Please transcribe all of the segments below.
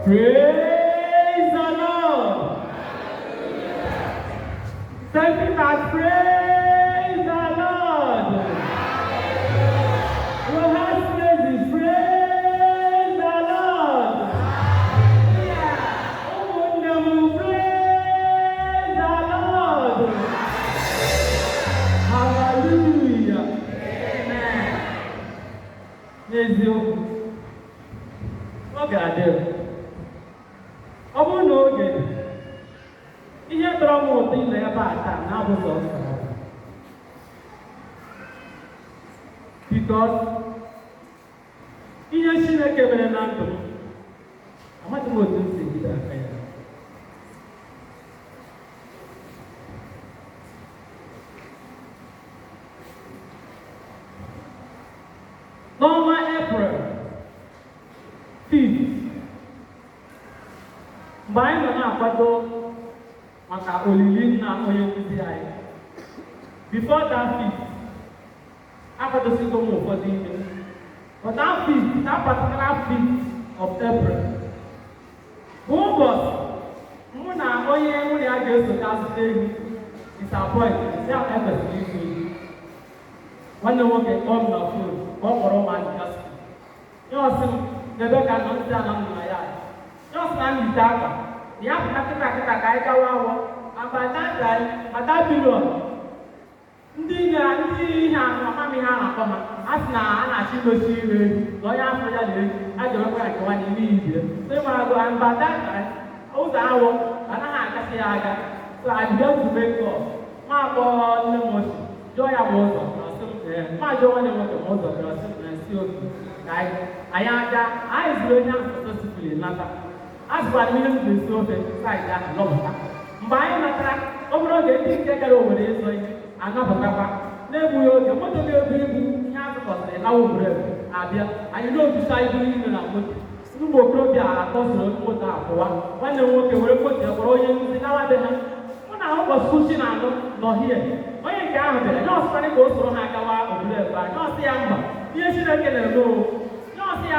Praise the Lord. Something that praise the Lord. Your heart praises, praise the Lord. Praise the Lord. Hallelujah. Amen. What God do? Because in a Shina Cabernato, I'm not going to say that. Normal April 5th. By the Napato, Maka Olilin na Oyokuzi. Before that 5th, after the single move for the evening. But that particular 5th of April, who was Muna Oye Munia goes to that day is our point. They are ever sleeping. When they walk at home, no food, or Roman justice. You know, some Rebecca don't stand on my yard. Just land the dagger. The African Kaikawa, and by that time, at that below. Ndị ha mama ha na-akpọ ha asị na a na-achị gosi ire na onye afọ ya na-eji ajọrọkwa ya nkewa n'ime ibe so ịmara go and by that time ụzọ awọ anaghị akasị ya aga so I began to make up ma akpọọ nne m osi jụọ ya bụ ụzọ ma jụọ nwanne m nwoke ma ụzọ bịara sị na si otu ka anyị aga anyị zuru onye ahụ sosipụli nata azụkwara m ihe m ga-esi ofe saịdị ahụ lọpụta mgbe anyị natara ọ bụrụ oge ndị nke gara Owerri ịzọ ihe anapụtakwa n'egbughị oge moto ga-ebu ibu ihe azụkọsịrị lawa obodo abịa anyị na-otuta ibu niile na moto ụmụ okorobịa atọzuru moto apụwa nwanne m nwoke were moto kpọrọ onye nkụzi lawa be ha mụ na ụbọchị kuchi na anụ nọhie onye nke ahụ bịara nye ọsịkwarị ka o soro ha gawa obodo ebe a nye ọsị ya mba ihe Chineke na-eme o nye ọsị ya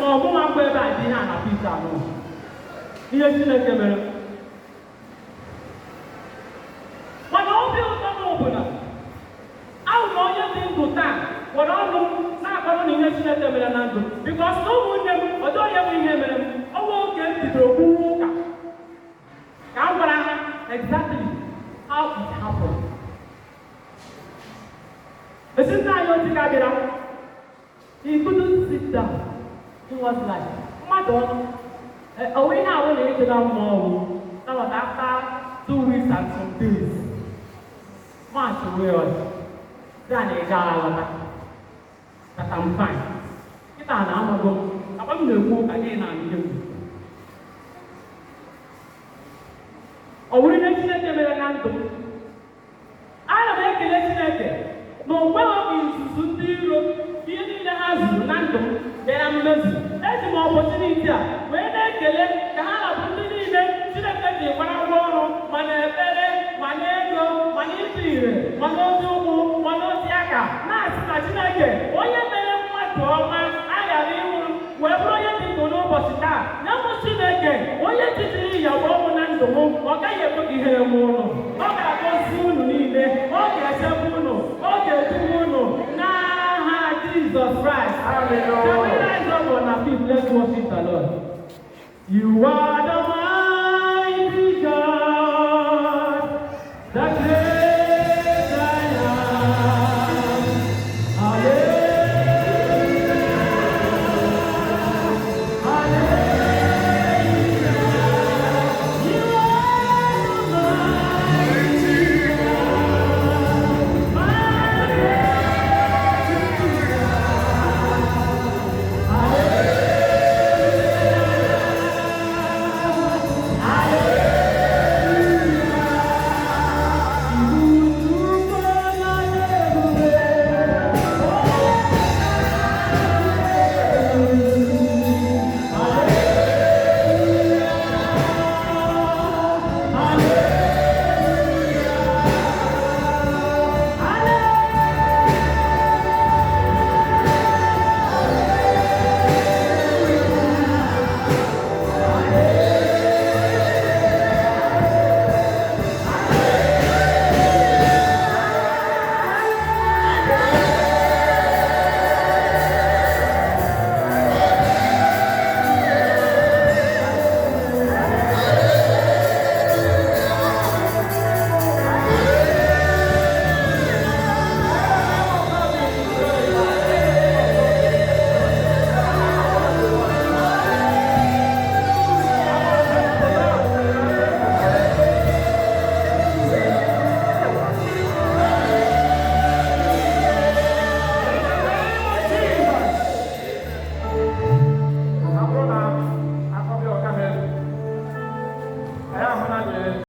ma ọ bụghị akwa ebe a dị ihe a na pita anọ ihe Chineke mere mana obi ụtọ m bụ na ahụ na onye dị ndụ taa nwere ọnụ na-akọrọ na ihe Chineke mere na ndụ bikos na ụmụnne m ọdị onye bụ ihe mere m ọnwa oge m bidoro kwuwe ụka ka m gwara ha exactly how it happened. Ezinụlọ anyị otu ka bịara he couldn't sit down. He was like, mmadụ ọnụ onwe ihe ahụ na-echeta mma ọrụ that was after 2 weeks and some days. March wee ọzọ dị a na-ega alọta that I'm fine. Kịta na amago m akpa m na-ekwu ụka gị na ndị egwu ọ bụrụ ihe Chineke mere na ndụ ana m ekele Chineke na o nweghị izuzu ndị iro ihe niile ha zuru na ndụ m bịara mmezu eji m ọpọtuniti a wee na-ekele ka ha na-abụ ndị niile Chineke ji gbara ngwa ọrụ ma na ekpere ma na ego ma na ite ire ma na ozi ụkwụ ma na ozi aka na-asị na Chineke onye mere mmadụ ọma aghara ịnwụ wee bụrụ onye dị ndụ n'ụbọchị taa na mbụ Chineke onye jijiri ya bụ ọnwụ na ndụ m ọ gaghị ekwe ka ihe eme ụnụ ọ ga-agọzi unu niile ọ ga-echebe unu ọ ga-eduwe unu n'aha Jesus Christ. Hallelujah. Let's worship the Lord. You are